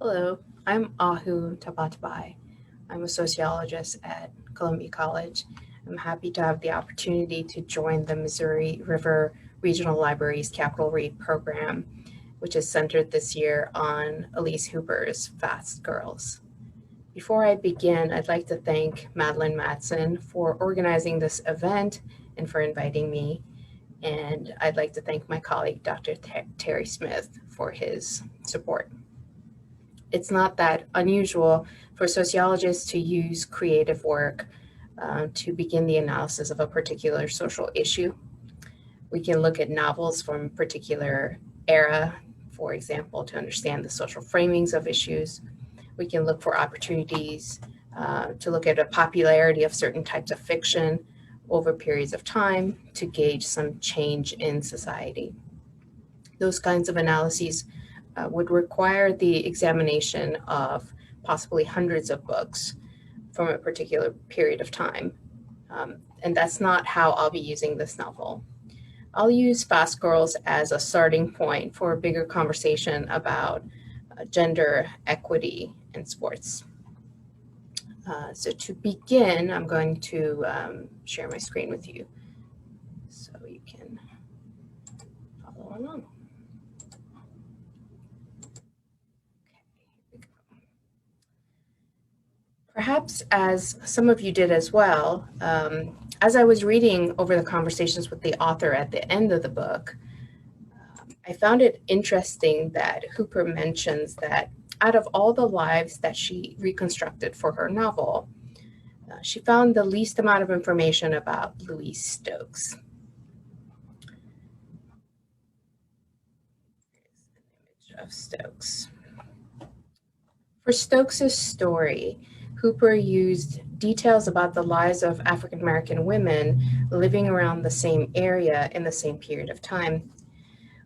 Hello, I'm Ahu Tabatabai. I'm a sociologist at Columbia College. I'm happy to have the opportunity to join the Missouri River Regional Library's Capital Read program, which is centered this year on Elise Hooper's Fast Girls. Before I begin, I'd like to thank Madeline Matson for organizing this event and for inviting me. And I'd like to thank my colleague, Dr. Terry Smith, for his support. It's not that unusual for sociologists to use creative work to begin the analysis of a particular social issue. We can look at novels from a particular era, for example, to understand the social framings of issues. We can look for opportunities to look at a popularity of certain types of fiction over periods of time to gauge some change in society. Those kinds of analyses would require the examination of possibly hundreds of books from a particular period of time. And that's not how I'll be using this novel. I'll use Fast Girls as a starting point for a bigger conversation about gender equity in sports. So to begin, I'm going to share my screen with you so you can follow along. Perhaps as some of you did as well, as I was reading over the conversations with the author at the end of the book, I found it interesting that Hooper mentions that out of all the lives that she reconstructed for her novel, she found the least amount of information about Louise Stokes. Here's an image of Stokes. For Stokes' story, Hooper used details about the lives of African American women living around the same area in the same period of time.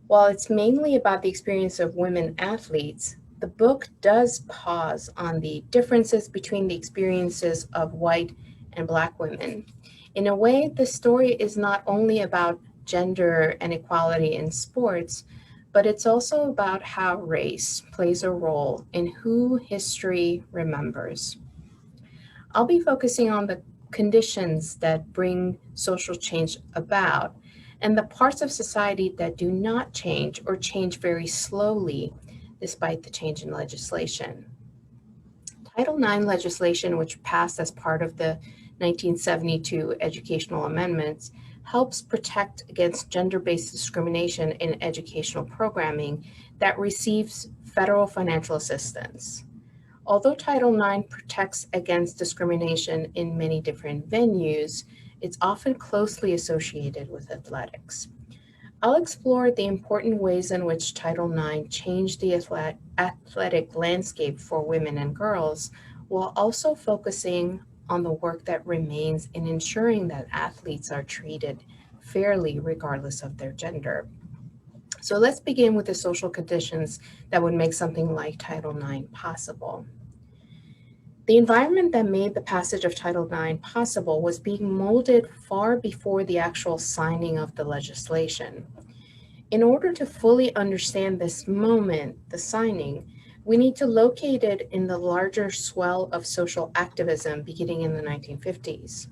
While it's mainly about the experience of women athletes, the book does pause on the differences between the experiences of white and Black women. In a way, the story is not only about gender and equality in sports, but it's also about how race plays a role in who history remembers. I'll be focusing on the conditions that bring social change about and the parts of society that do not change or change very slowly despite the change in legislation. Title IX legislation, which passed as part of the 1972 educational amendments, helps protect against gender-based discrimination in educational programming that receives federal financial assistance. Although Title IX protects against discrimination in many different venues, it's often closely associated with athletics. I'll explore the important ways in which Title IX changed the athletic landscape for women and girls, while also focusing on the work that remains in ensuring that athletes are treated fairly regardless of their gender. So let's begin with the social conditions that would make something like Title IX possible. The environment that made the passage of Title IX possible was being molded far before the actual signing of the legislation. In order to fully understand this moment, the signing, we need to locate it in the larger swell of social activism beginning in the 1950s.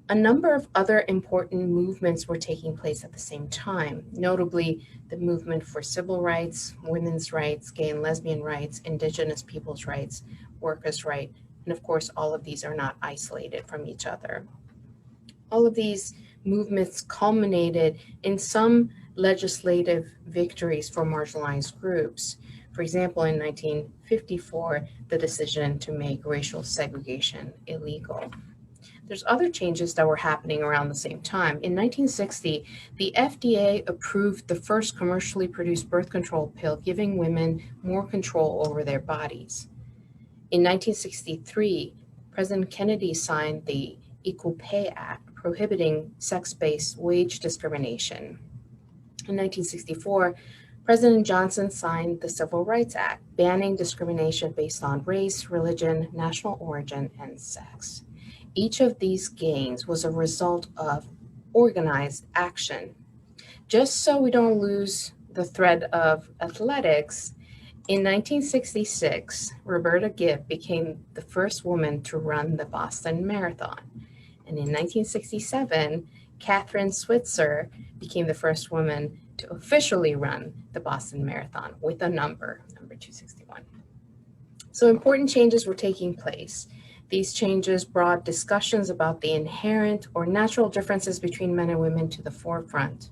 A number of other important movements were taking place at the same time, notably the movement for civil rights, women's rights, gay and lesbian rights, indigenous peoples' rights, workers' rights, and of course, all of these are not isolated from each other. All of these movements culminated in some legislative victories for marginalized groups. For example, in 1954, the decision to make racial segregation illegal. There's other changes that were happening around the same time. In 1960, the FDA approved the first commercially produced birth control pill, giving women more control over their bodies. In 1963, President Kennedy signed the Equal Pay Act, prohibiting sex-based wage discrimination. In 1964, President Johnson signed the Civil Rights Act, banning discrimination based on race, religion, national origin, and sex. Each of these gains was a result of organized action. Just so we don't lose the thread of athletics, In 1966, Roberta Gibb became the first woman to run the Boston Marathon. And in 1967, Catherine Switzer became the first woman to officially run the Boston Marathon with a number 261. So important changes were taking place. These changes brought discussions about the inherent or natural differences between men and women to the forefront.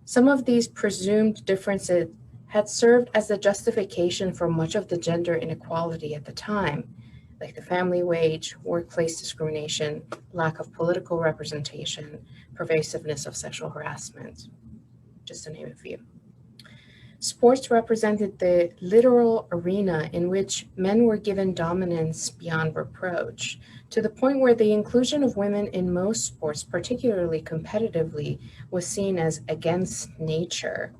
Some of these presumed differences had served as the justification for much of the gender inequality at the time, like the family wage, workplace discrimination, lack of political representation, pervasiveness of sexual harassment, just to name a few. Sports represented the literal arena in which men were given dominance beyond reproach, to the point where the inclusion of women in most sports, particularly competitively, was seen as against nature.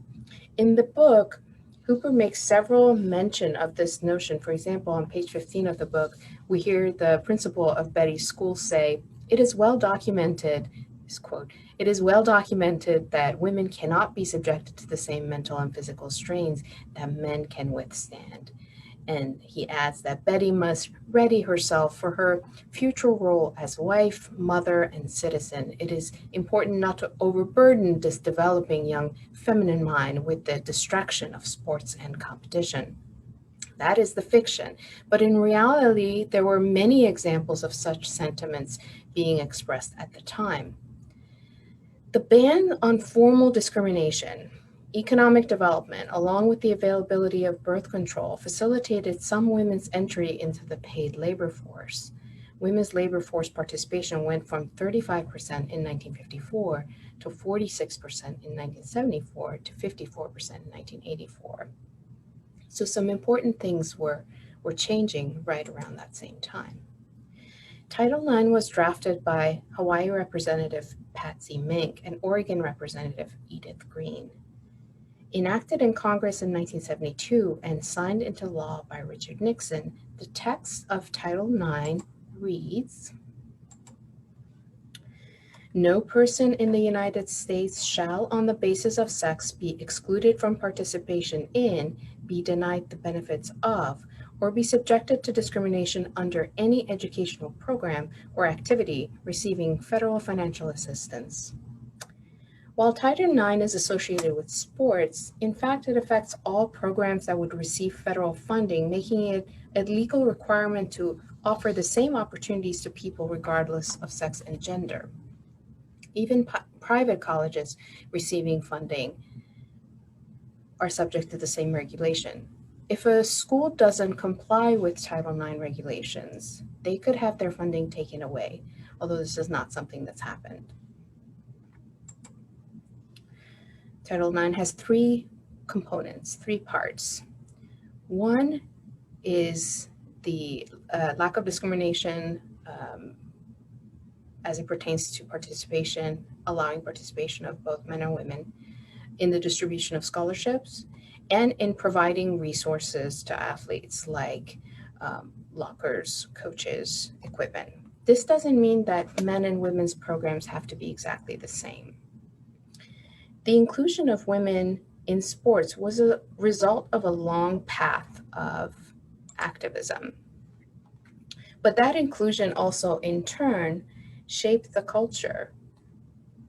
In the book, Hooper makes several mention of this notion. For example, on page 15 of the book, we hear the principal of Betty's school say, "It is well documented," this quote, "it is well documented that women cannot be subjected to the same mental and physical strains that men can withstand." And he adds that Betty must ready herself for her future role as wife, mother, and citizen. It is important not to overburden this developing young feminine mind with the distraction of sports and competition. That is the fiction. But in reality, there were many examples of such sentiments being expressed at the time. The ban on formal discrimination, economic development, along with the availability of birth control, facilitated some women's entry into the paid labor force. Women's labor force participation went from 35% in 1954 to 46% in 1974 to 54% in 1984. So some important things were changing right around that same time. Title IX was drafted by Hawaii Representative Patsy Mink and Oregon Representative Edith Green. Enacted in Congress in 1972 and signed into law by Richard Nixon, the text of Title IX reads, "No person in the United States shall, on the basis of sex, be excluded from participation in, be denied the benefits of, or be subjected to discrimination under any educational program or activity receiving federal financial assistance." While Title IX is associated with sports, in fact, it affects all programs that would receive federal funding, making it a legal requirement to offer the same opportunities to people regardless of sex and gender. Even private colleges receiving funding are subject to the same regulation. If a school doesn't comply with Title IX regulations, they could have their funding taken away, although this is not something that's happened. Title IX has three components, three parts. One is the lack of discrimination as it pertains to participation, allowing participation of both men and women in the distribution of scholarships and in providing resources to athletes like lockers, coaches, equipment. This doesn't mean that men and women's programs have to be exactly the same. The inclusion of women in sports was a result of a long path of activism. But that inclusion also, in turn, shaped the culture.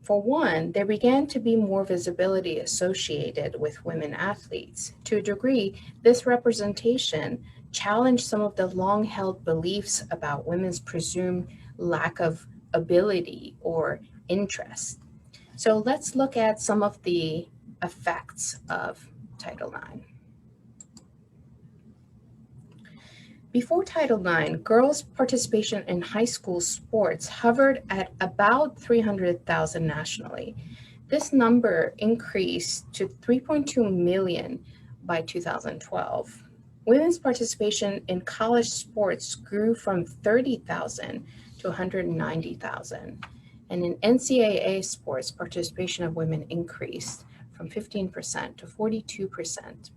For one, there began to be more visibility associated with women athletes. To a degree, this representation challenged some of the long-held beliefs about women's presumed lack of ability or interest. So let's look at some of the effects of Title IX. Before Title IX, girls' participation in high school sports hovered at about 300,000 nationally. This number increased to 3.2 million by 2012. Women's participation in college sports grew from 30,000 to 190,000. And in NCAA sports, participation of women increased from 15% to 42%.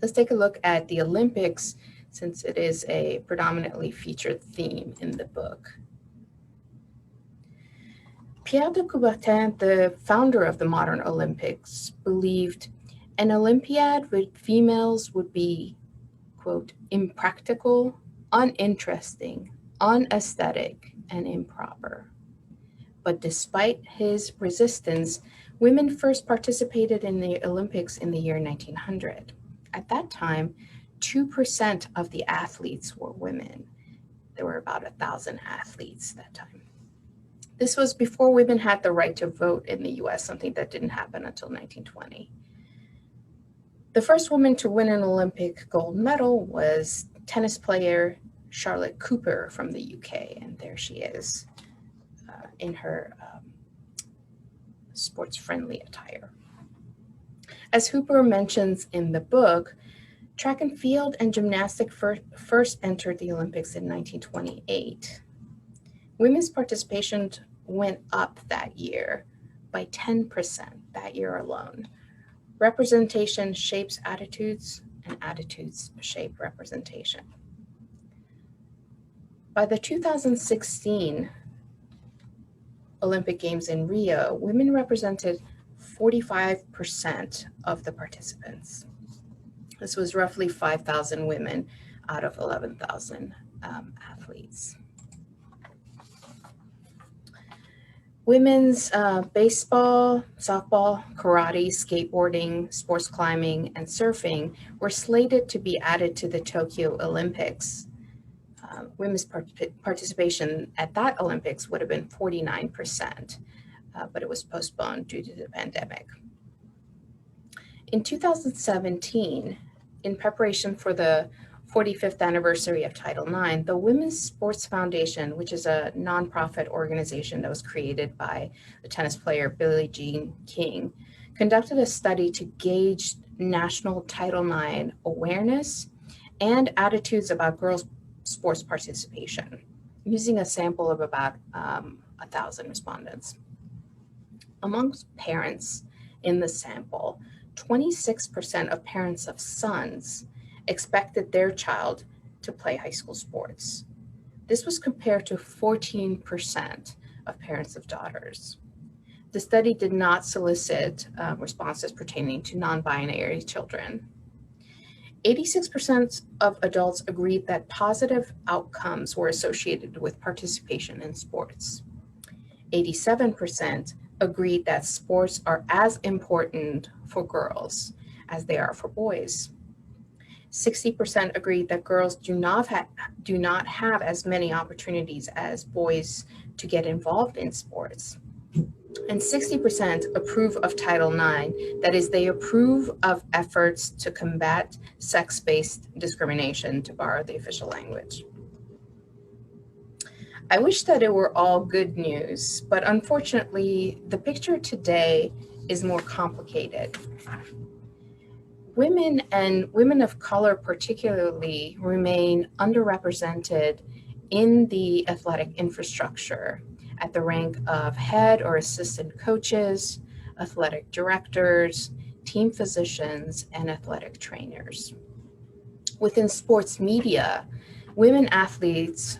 Let's take a look at the Olympics, since it is a predominantly featured theme in the book. Pierre de Coubertin, the founder of the modern Olympics, believed An Olympiad with females would be, quote, impractical, uninteresting, unaesthetic, and improper. But despite his resistance, women first participated in the Olympics in the year 1900. At that time, 2% of the athletes were women. There were about 1,000 athletes that time. This was before women had the right to vote in the US, something that didn't happen until 1920. The first woman to win an Olympic gold medal was tennis player Charlotte Cooper from the UK, and there she is in her sports-friendly attire. As Hooper mentions in the book, track and field and gymnastics first entered the Olympics in 1928. Women's participation went up that year by 10%, that year alone. Representation shapes attitudes, and attitudes shape representation. By the 2016 Olympic Games in Rio, women represented 45% of the participants. This was roughly 5,000 women out of 11,000 athletes. Women's baseball, softball, karate, skateboarding, sports climbing, and surfing were slated to be added to the Tokyo Olympics. Women's participation at that Olympics would have been 49%, but it was postponed due to the pandemic. In 2017, in preparation for the 45th anniversary of Title IX, the Women's Sports Foundation, which is a nonprofit organization that was created by the tennis player Billie Jean King, conducted a study to gauge national Title IX awareness and attitudes about girls' sports participation, using a sample of about 1,000 respondents. Amongst parents in the sample, 26% of parents of sons expected their child to play high school sports. This was compared to 14% of parents of daughters. The study did not solicit responses pertaining to non-binary children. 86% of adults agreed that positive outcomes were associated with participation in sports. 87% agreed that sports are as important for girls as they are for boys. 60% agreed that girls do not have as many opportunities as boys to get involved in sports. And 60% approve of Title IX, that is, they approve of efforts to combat sex-based discrimination, to borrow the official language. I wish that it were all good news, but unfortunately, the picture today is more complicated. Women and women of color particularly remain underrepresented in the athletic infrastructure at the rank of head or assistant coaches, athletic directors, team physicians, and athletic trainers. Within sports media, women athletes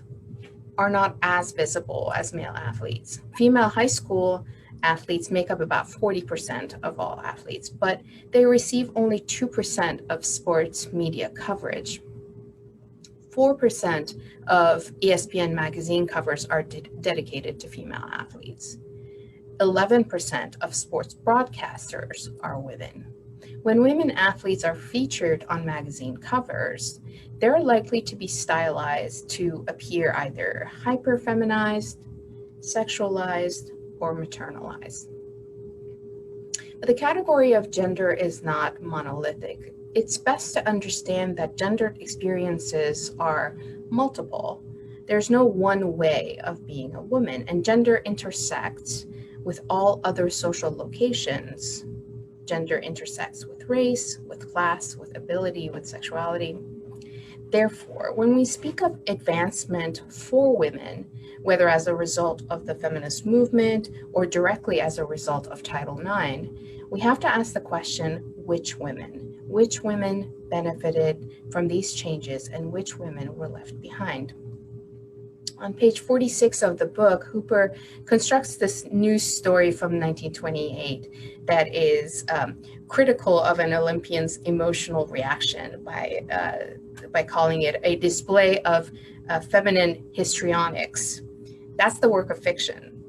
are not as visible as male athletes. Female high school athletes make up about 40% of all athletes, but they receive only 2% of sports media coverage. 4% of ESPN magazine covers are dedicated to female athletes. 11% of sports broadcasters are women. When women athletes are featured on magazine covers, they're likely to be stylized to appear either hyper-feminized, sexualized, or maternalized. But the category of gender is not monolithic. It's best to understand that gendered experiences are multiple. There's no one way of being a woman, and gender intersects with all other social locations. Gender intersects with race, with class, with ability, with sexuality. Therefore, when we speak of advancement for women, whether as a result of the feminist movement or directly as a result of Title IX, we have to ask the question, which women? Which women benefited from these changes and which women were left behind? On page 46 of the book, Hooper constructs this news story from 1928 that is critical of an Olympian's emotional reaction by calling it a display of feminine histrionics. That's the work of fiction.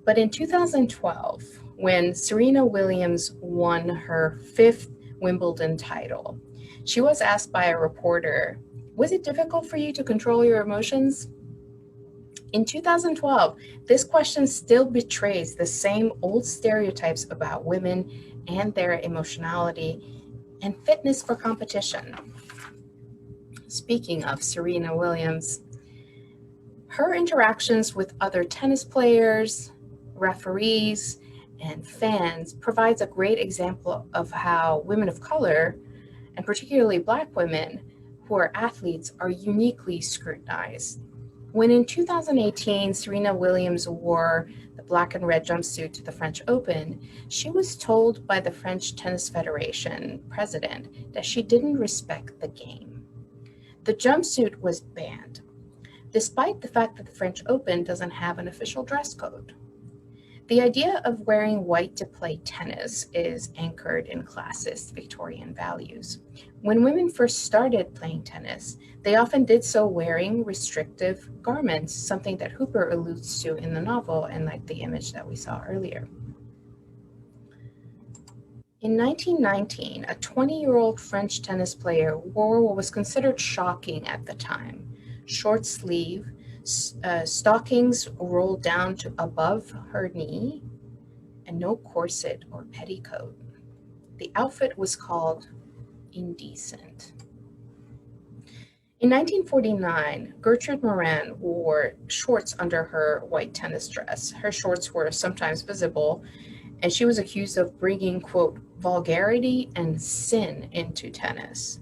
But in 2012, when Serena Williams won her 5th Wimbledon title, she was asked by a reporter, "Was it difficult for you to control your emotions?" In 2012, this question still betrays the same old stereotypes about women and their emotionality and fitness for competition. Speaking of Serena Williams, her interactions with other tennis players, referees, and fans provides a great example of how women of color, and particularly Black women who are athletes, are uniquely scrutinized. When in 2018, Serena Williams wore the black and red jumpsuit to the French Open, she was told by the French Tennis Federation president that she didn't respect the game. The jumpsuit was banned, despite the fact that the French Open doesn't have an official dress code. The idea of wearing white to play tennis is anchored in classist Victorian values. When women first started playing tennis, they often did so wearing restrictive garments, something that Hooper alludes to in the novel and like the image that we saw earlier. In 1919, a 20-year-old French tennis player wore what was considered shocking at the time: short sleeve, stockings rolled down to above her knee, and no corset or petticoat. The outfit was called indecent. In 1949, Gertrude Moran wore shorts under her white tennis dress. Her shorts were sometimes visible, and she was accused of bringing, quote, vulgarity and sin into tennis.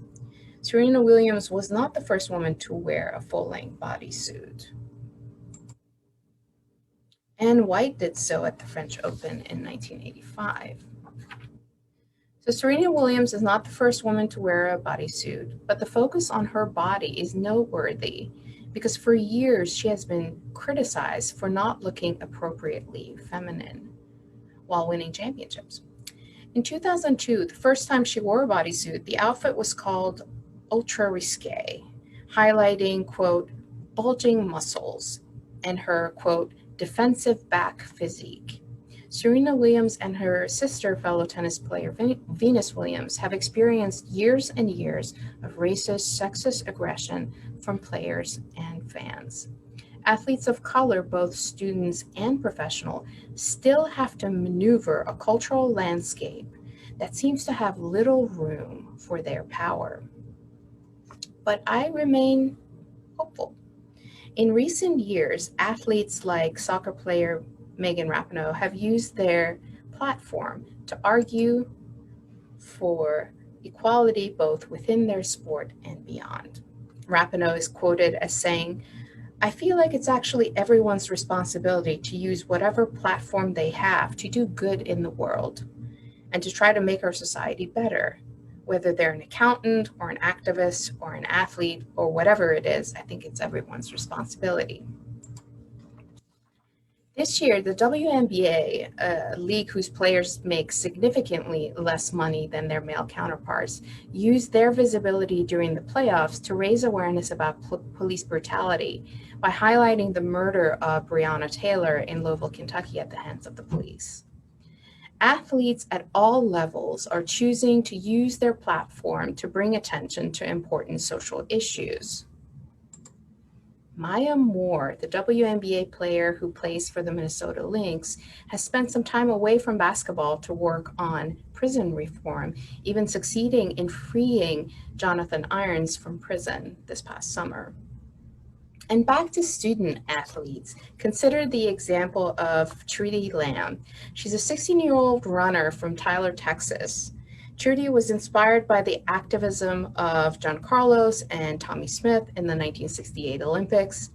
Serena Williams was not the first woman to wear a full-length bodysuit. Anne White did so at the French Open in 1985. So Serena Williams is not the first woman to wear a bodysuit, but the focus on her body is noteworthy because for years she has been criticized for not looking appropriately feminine while winning championships. In 2002, the first time she wore a bodysuit, the outfit was called ultra risque, highlighting, quote, bulging muscles and her, quote, defensive back physique. Serena Williams and her sister fellow tennis player Venus Williams have experienced years and years of racist, sexist aggression from players and fans. Athletes of color, both students and professional, still have to maneuver a cultural landscape that seems to have little room for their power. But I remain hopeful. In recent years, athletes like soccer player Megan Rapinoe have used their platform to argue for equality both within their sport and beyond. Rapinoe is quoted as saying, "I feel like it's actually everyone's responsibility to use whatever platform they have to do good in the world and to try to make our society better. Whether they're an accountant or an activist or an athlete or whatever it is, I think it's everyone's responsibility." This year, the WNBA, a league whose players make significantly less money than their male counterparts, used their visibility during the playoffs to raise awareness about police brutality by highlighting the murder of Breonna Taylor in Louisville, Kentucky at the hands of the police. Athletes at all levels are choosing to use their platform to bring attention to important social issues. Maya Moore, the WNBA player who plays for the Minnesota Lynx, has spent some time away from basketball to work on prison reform, even succeeding in freeing Jonathan Irons from prison this past summer. And back to student athletes, consider the example of Trudy Lamb. She's a 16-year-old runner from Tyler, Texas. Trudy was inspired by the activism of John Carlos and Tommie Smith in the 1968 Olympics.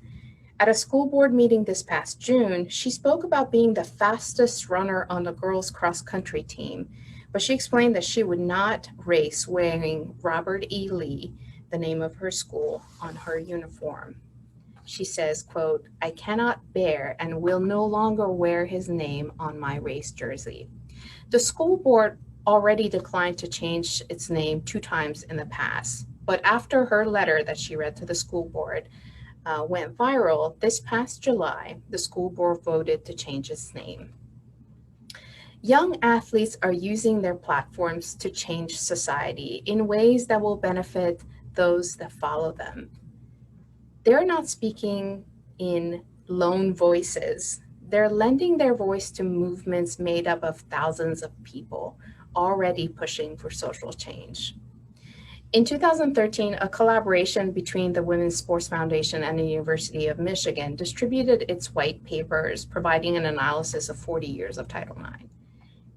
At a school board meeting this past June, she spoke about being the fastest runner on the girls' cross-country team, but she explained that she would not race wearing Robert E. Lee, the name of her school, on her uniform. She says, quote, "I cannot bear and will no longer wear his name on my race jersey." The school board already declined to change its name 2 times in the past, but after her letter that she read to the school board went viral this past July, the school board voted to change its name. Young athletes are using their platforms to change society in ways that will benefit those that follow them. They're not speaking in lone voices. They're lending their voice to movements made up of thousands of people already pushing for social change. In 2013, a collaboration between the Women's Sports Foundation and the University of Michigan distributed its white papers, providing an analysis of 40 years of Title IX.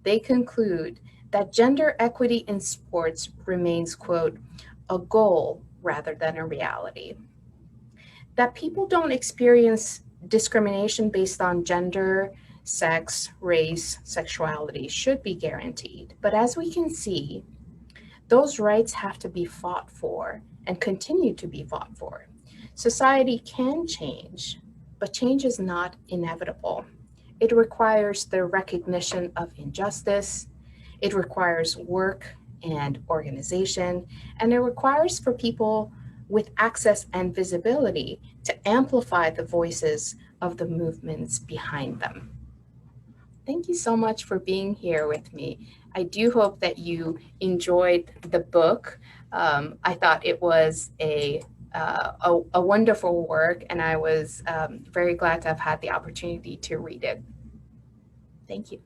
They conclude that gender equity in sports remains, quote, "a goal rather than a reality." That people don't experience discrimination based on gender, sex, race, sexuality should be guaranteed. But as we can see, those rights have to be fought for and continue to be fought for. Society can change, but change is not inevitable. It requires the recognition of injustice, it requires work and organization, and it requires for people with access and visibility to amplify the voices of the movements behind them. Thank you so much for being here with me. I do hope that you enjoyed the book. I thought it was a wonderful work, and I was very glad to have had the opportunity to read it. Thank you.